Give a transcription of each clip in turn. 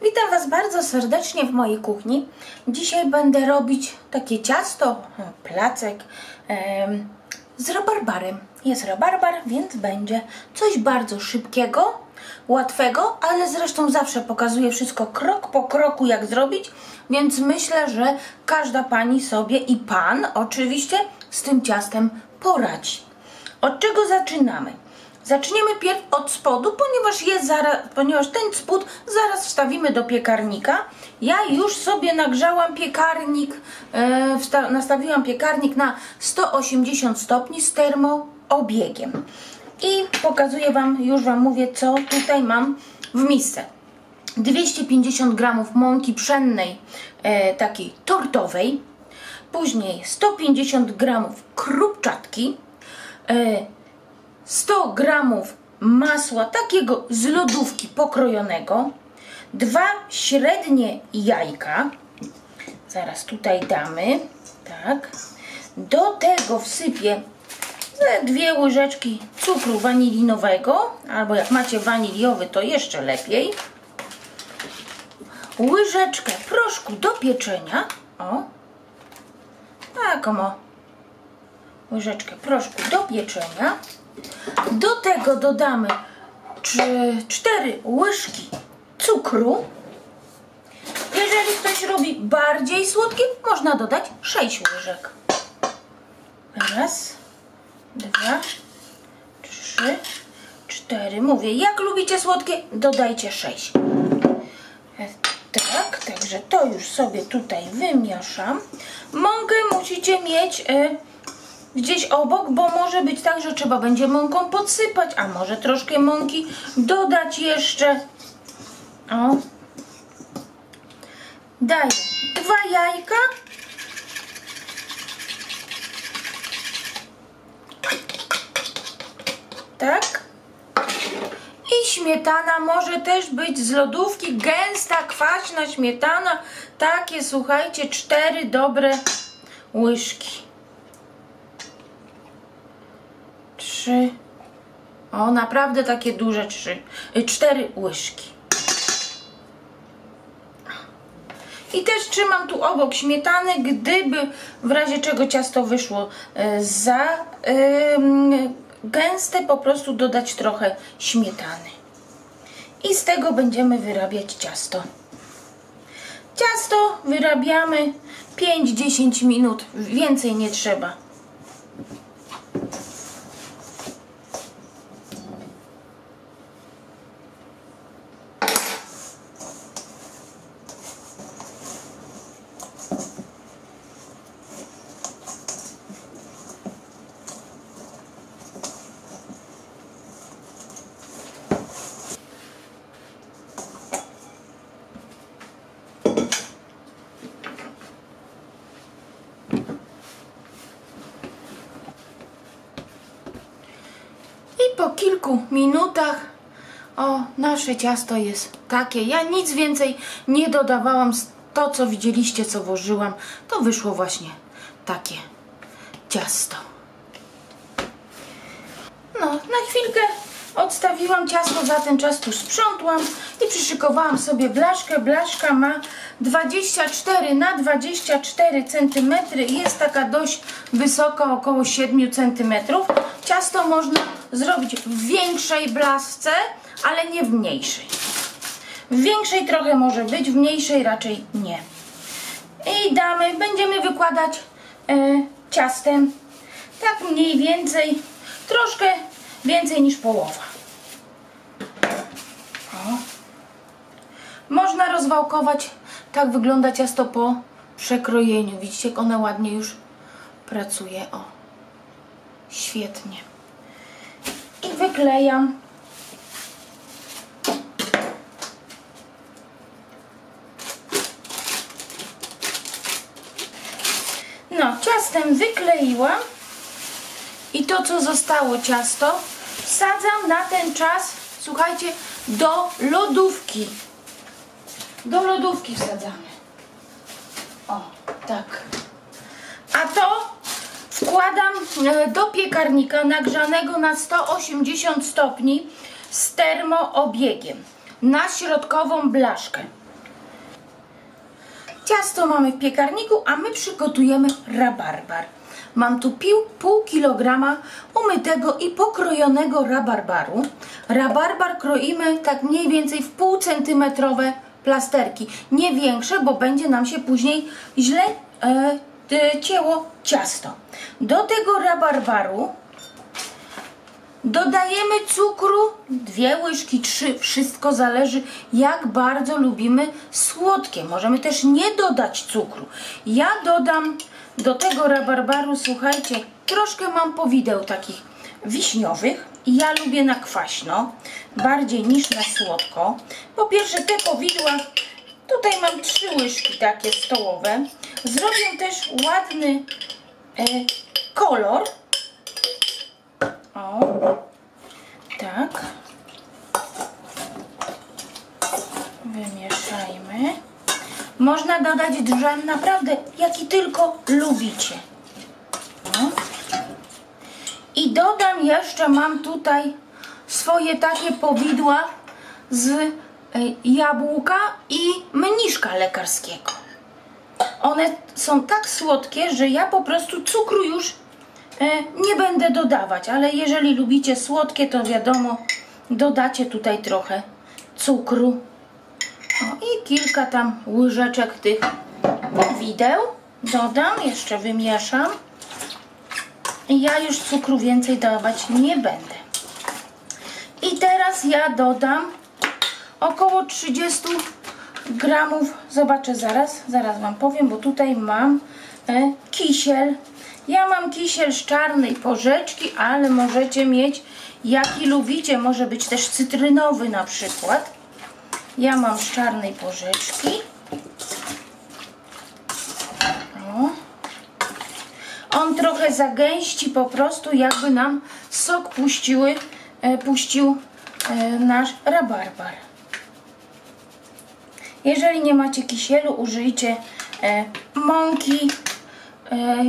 Witam Was bardzo serdecznie w mojej kuchni. Dzisiaj będę robić takie ciasto, placek z rabarbarem. Jest rabarbar, więc będzie coś bardzo szybkiego, łatwego, ale zresztą zawsze pokazuję wszystko krok po kroku, jak zrobić, więc myślę, że każda pani sobie i pan oczywiście z tym ciastem poradzi. Od czego zaczynamy? Zaczniemy pierw od spodu, ponieważ ten spód zaraz wstawimy do piekarnika. Ja już sobie nagrzałam piekarnik, nastawiłam piekarnik na 180 stopni z termoobiegiem. I pokazuję Wam, już Wam mówię, co tutaj mam w misce. 250 g mąki pszennej, takiej tortowej, później 150 g krupczatki, 100 g masła takiego z lodówki pokrojonego, 2 średnie jajka, zaraz tutaj damy, tak, do tego wsypię 2 łyżeczki cukru wanilinowego, albo jak macie waniliowy, to jeszcze lepiej, łyżeczkę proszku do pieczenia, o, taką o, łyżeczkę proszku do pieczenia. Do tego dodamy 4 łyżki cukru. Jeżeli ktoś robi bardziej słodkie, można dodać 6 łyżek. Raz, 2, 3, 4. Mówię, jak lubicie słodkie, dodajcie 6. Tak, także to już sobie tutaj wymieszam. Mąkę musicie mieć gdzieś obok, bo może być tak, że trzeba będzie mąką podsypać, a może troszkę mąki dodać jeszcze. O. Daję 2 jajka. Tak. I śmietana może też być z lodówki, gęsta, kwaśna śmietana. Takie, słuchajcie, 4 dobre łyżki. 3, o, naprawdę takie duże 4 łyżki. I też trzymam tu obok śmietany, gdyby w razie czego ciasto wyszło za gęste, po prostu dodać trochę śmietany. I z tego będziemy wyrabiać ciasto. Ciasto wyrabiamy 5-10 minut, więcej nie trzeba. Po kilku minutach nasze ciasto jest takie. Ja nic więcej nie dodawałam. To, co widzieliście, co włożyłam, to wyszło właśnie takie ciasto. No, na chwilkę odstawiłam ciasto, za ten czas tu sprzątłam i przyszykowałam sobie blaszkę. Blaszka ma 24 na 24 cm. Jest taka dość wysoka, około 7 cm. Ciasto można zrobić w większej blaszce, ale nie w mniejszej. W większej trochę może być, w mniejszej raczej nie. I będziemy wykładać ciastem tak mniej więcej, troszkę więcej niż połowa. O. Można rozwałkować, tak wygląda ciasto po przekrojeniu. Widzicie, jak ona ładnie już pracuje. O, świetnie. I wyklejam. No, ciastem wykleiłam i to, co zostało ciasto, wsadzam na ten czas, słuchajcie, do lodówki. Do lodówki wsadzamy. O, tak. A to wkładam do piekarnika nagrzanego na 180 stopni z termoobiegiem na środkową blaszkę. Ciasto mamy w piekarniku, a my przygotujemy rabarbar. Mam tu pół kilograma umytego i pokrojonego rabarbaru. Rabarbar kroimy tak mniej więcej w pół centymetrowe plasterki. Nie większe, bo będzie nam się później źle cięło ciasto. Do tego rabarbaru dodajemy cukru, 2 łyżki, 3, wszystko zależy jak bardzo lubimy słodkie. Możemy też nie dodać cukru. Ja dodam do tego rabarbaru, słuchajcie, troszkę mam powideł takich wiśniowych i ja lubię na kwaśno, bardziej niż na słodko. Po pierwsze te powidła, tutaj mam 3 łyżki takie stołowe, zrobię też ładny kolor. O, tak. Wymieszajmy. Można dodać drzem naprawdę, jaki tylko lubicie. O. I dodam jeszcze, mam tutaj swoje takie powidła z jabłka i mniszka lekarskiego. One są tak słodkie, że ja po prostu cukru już nie będę dodawać, ale jeżeli lubicie słodkie, to wiadomo, dodacie tutaj trochę cukru. O, i kilka tam łyżeczek tych powideł dodam, jeszcze wymieszam. I ja już cukru więcej dawać nie będę. I teraz ja dodam około 30 gramów, zobaczę zaraz wam powiem, bo tutaj mam kisiel. Ja mam kisiel z czarnej porzeczki, ale możecie mieć jaki lubicie, może być też cytrynowy na przykład. Ja mam z czarnej porzeczki. O. On trochę zagęści po prostu, jakby nam sok puścił nasz rabarbar. Jeżeli nie macie kisielu, użyjcie mąki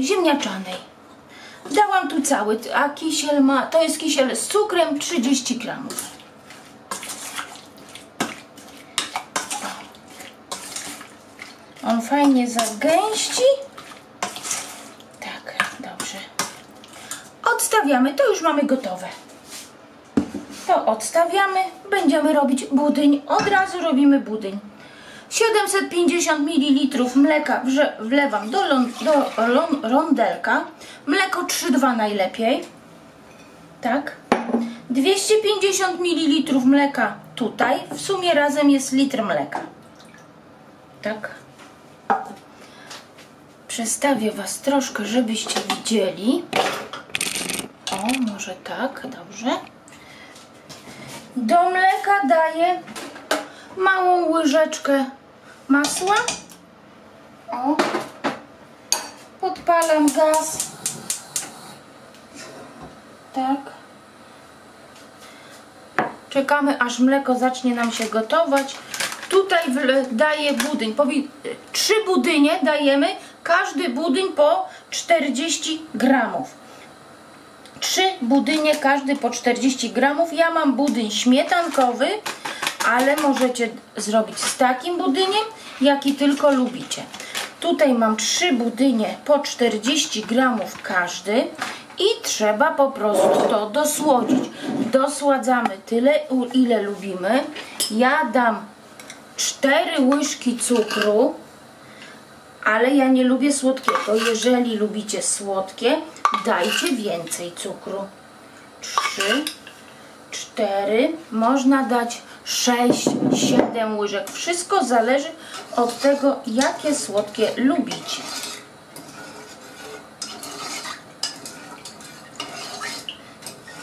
ziemniaczanej. Dałam tu cały, a kisiel to jest kisiel z cukrem 30 gramów. On fajnie zagęści. Tak, dobrze. Odstawiamy, to już mamy gotowe. To odstawiamy, będziemy robić budyń. Od razu robimy budyń. 750 ml mleka wlewam do rondelka. Mleko 3,2 najlepiej. Tak. 250 ml mleka tutaj. W sumie razem jest litr mleka. Tak. Przestawię was troszkę, żebyście widzieli. O, może tak, dobrze. Do mleka daję małą łyżeczkę masła. O. Podpalam gaz. Tak. Czekamy, aż mleko zacznie nam się gotować. Tutaj daję budyń. 3 budynie dajemy, każdy budyń po 40 gramów. 3 budynie, każdy po 40 gramów. Ja mam budyń śmietankowy, ale możecie zrobić z takim budyniem, jaki tylko lubicie. Tutaj mam 3 budynie po 40 gramów każdy i trzeba po prostu to dosłodzić. Dosładzamy tyle, ile lubimy. Ja dam 4 łyżki cukru, ale ja nie lubię słodkiego. Jeżeli lubicie słodkie, dajcie więcej cukru. 3, 4, można dać 6, 7 łyżek. Wszystko zależy od tego, jakie słodkie lubicie.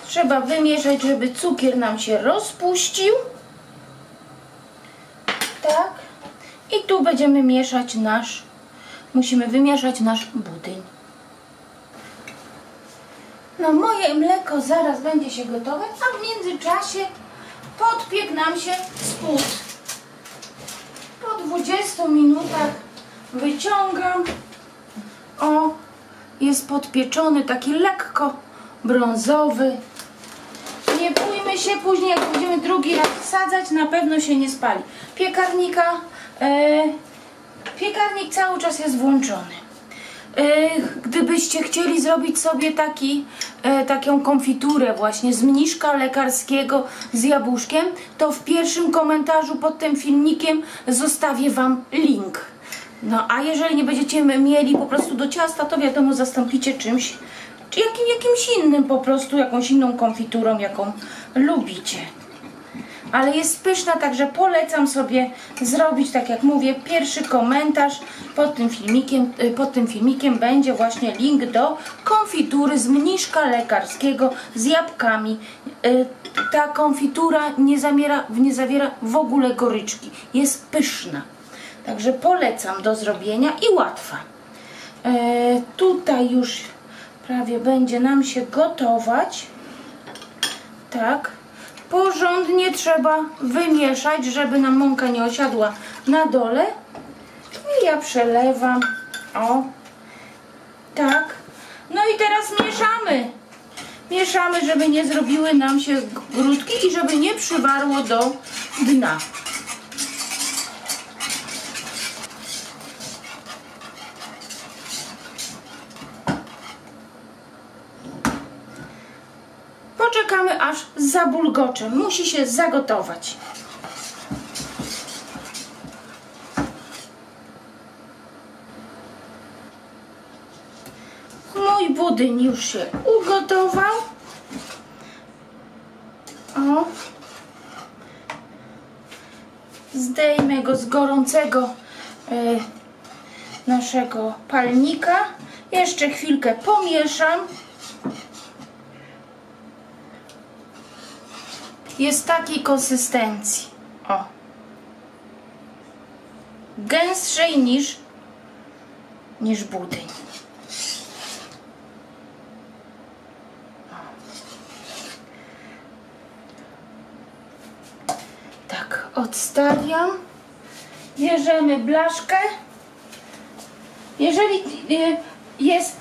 Trzeba wymieszać, żeby cukier nam się rozpuścił. Tak. I tu będziemy mieszać musimy wymieszać nasz budyń. No moje mleko zaraz będzie się gotowe, a w międzyczasie podpiekł nam się spód. Po 20 minutach wyciągam. O, jest podpieczony, taki lekko brązowy. Nie bójmy się, później jak będziemy drugi raz wsadzać, na pewno się nie spali. Piekarnik cały czas jest włączony. Gdybyście chcieli zrobić sobie taką konfiturę właśnie z mniszka lekarskiego z jabłuszkiem, to w pierwszym komentarzu pod tym filmikiem zostawię Wam link. No a jeżeli nie będziecie mieli po prostu do ciasta, to wiadomo, zastąpicie czymś, czy jakimś innym po prostu, jakąś inną konfiturą, jaką lubicie. Ale jest pyszna, także polecam sobie zrobić, tak jak mówię, pierwszy komentarz pod tym filmikiem będzie właśnie link do konfitury z mniszka lekarskiego z jabłkami. Ta konfitura nie zawiera w ogóle goryczki, jest pyszna. Także polecam do zrobienia i łatwa. Tutaj już prawie będzie nam się gotować. Tak. Porządnie trzeba wymieszać, żeby nam mąka nie osiadła na dole. I ja przelewam. O, tak. No i teraz mieszamy. Mieszamy, żeby nie zrobiły nam się grudki i żeby nie przywarło do dna. Poczekamy, aż zabulgocze. Musi się zagotować. Mój budyń już się ugotował. O. Zdejmę go z gorącego naszego palnika. Jeszcze chwilkę pomieszam. Jest takiej konsystencji. O. Gęstszej niż budyń. Tak, odstawiam. Bierzemy blaszkę. Jeżeli jest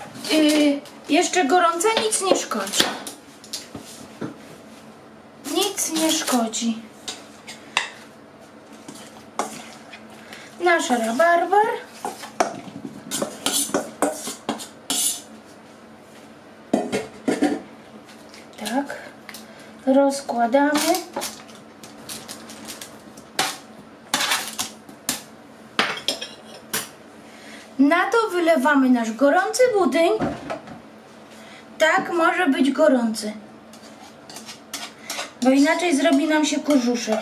jeszcze gorące, nic nie szkodzi. Nic nie szkodzi. Nasz rabarbar. Tak. Rozkładamy. Na to wylewamy nasz gorący budyń. Tak, może być gorący, bo inaczej zrobi nam się korzuszek.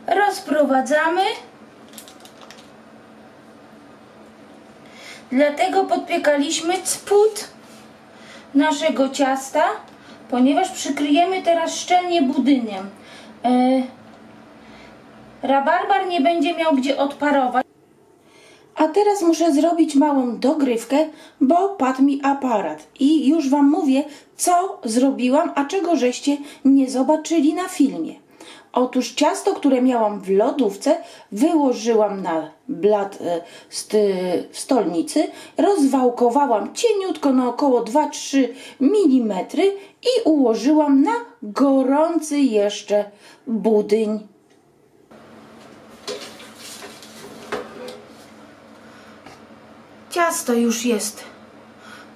Rozprowadzamy. Dlatego podpiekaliśmy spód naszego ciasta, ponieważ przykryjemy teraz szczelnie budyniem. Rabarbar nie będzie miał gdzie odparować. A teraz muszę zrobić małą dogrywkę, bo padł mi aparat. I już Wam mówię, co zrobiłam, a czego żeście nie zobaczyli na filmie. Otóż ciasto, które miałam w lodówce, wyłożyłam na blat stolnicy, rozwałkowałam cieniutko na około 2-3 mm i ułożyłam na gorący jeszcze budyń. Ciasto już jest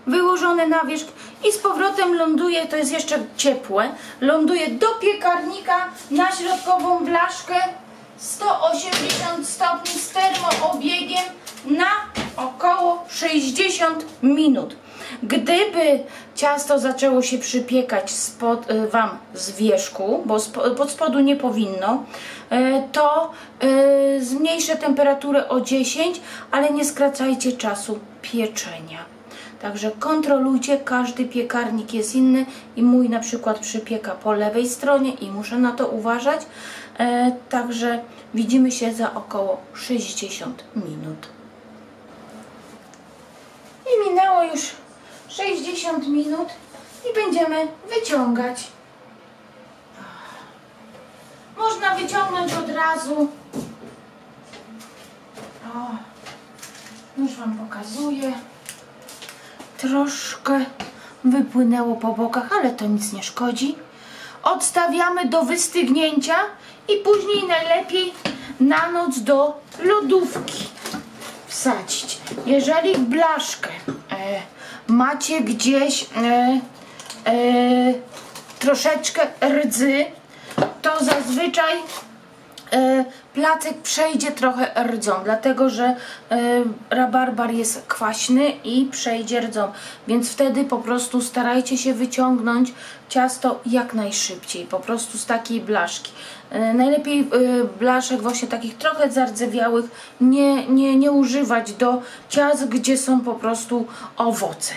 wyłożone na wierzch i z powrotem ląduje, to jest jeszcze ciepłe, ląduje do piekarnika na środkową blaszkę 180 stopni z termoobiegiem na około 60 minut. Gdyby ciasto zaczęło się przypiekać Wam z wierzchu, bo pod spodu nie powinno, to zmniejszę temperaturę o 10, ale nie skracajcie czasu pieczenia. Także kontrolujcie, każdy piekarnik jest inny i mój na przykład przypieka po lewej stronie i muszę na to uważać. Także widzimy się za około 60 minut. I minęło już 60 minut i będziemy wyciągać. Można wyciągnąć od razu. O, już Wam pokazuję. Troszkę wypłynęło po bokach, ale to nic nie szkodzi. Odstawiamy do wystygnięcia i później najlepiej na noc do lodówki wsadzić. Jeżeli w blaszkę macie gdzieś troszeczkę rdzy, to zazwyczaj placek przejdzie trochę rdzą, dlatego że rabarbar jest kwaśny i przejdzie rdzą, więc wtedy po prostu starajcie się wyciągnąć ciasto jak najszybciej, po prostu z takiej blaszki. Najlepiej blaszek właśnie takich trochę zardzewiałych nie używać do ciast, gdzie są po prostu owoce.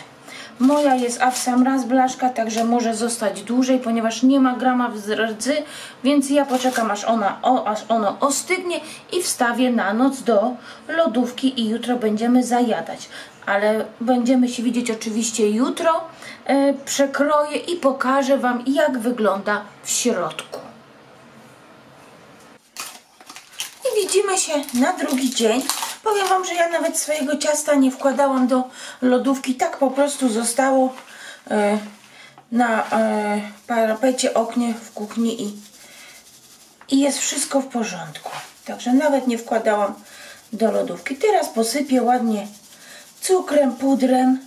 Moja jest w sam raz blaszka, także może zostać dłużej, ponieważ nie ma grama rdzy, więc ja poczekam aż ono ostygnie i wstawię na noc do lodówki i jutro będziemy zajadać. Ale będziemy się widzieć oczywiście jutro, przekroję i pokażę Wam, jak wygląda w środku. I widzimy się na drugi dzień. Powiem Wam, że ja nawet swojego ciasta nie wkładałam do lodówki, tak po prostu zostało na parapecie oknie w kuchni i jest wszystko w porządku. Także nawet nie wkładałam do lodówki. Teraz posypię ładnie cukrem, pudrem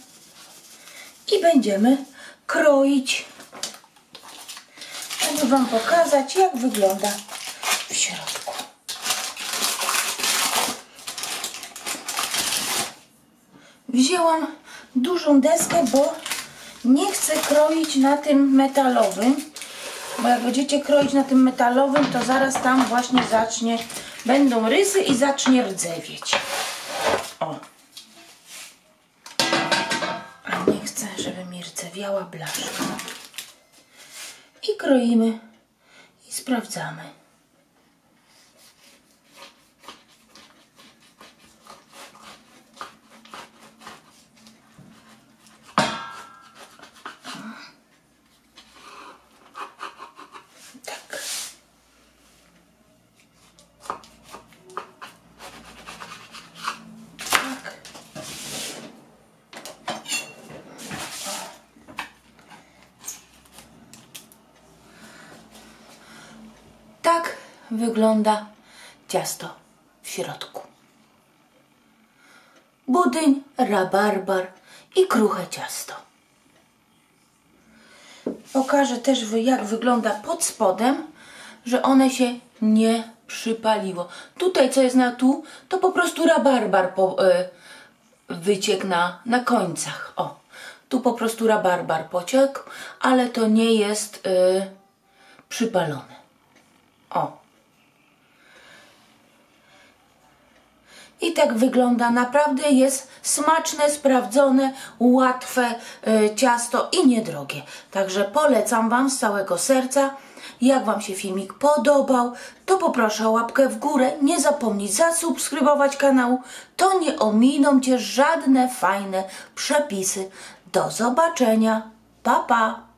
i będziemy kroić, żeby Wam pokazać, jak wygląda w środku. Wzięłam dużą deskę, bo nie chcę kroić na tym metalowym, bo jak będziecie kroić na tym metalowym, to zaraz tam właśnie będą rysy i zacznie rdzewieć. O. A nie chcę, żeby mi rdzewiała blaszka. I kroimy i sprawdzamy. Tak wygląda ciasto w środku. Budyń, rabarbar i kruche ciasto. Pokażę też, jak wygląda pod spodem, że one się nie przypaliło. Tutaj, co jest to po prostu rabarbar wyciekł na końcach. O, tu po prostu rabarbar pociekł, ale to nie jest przypalone. O. I tak wygląda. Naprawdę jest smaczne, sprawdzone, łatwe ciasto i niedrogie. Także polecam Wam z całego serca. Jak Wam się filmik podobał, to poproszę o łapkę w górę. Nie zapomnij zasubskrybować kanału. To nie ominą Cię żadne fajne przepisy. Do zobaczenia. Pa, pa!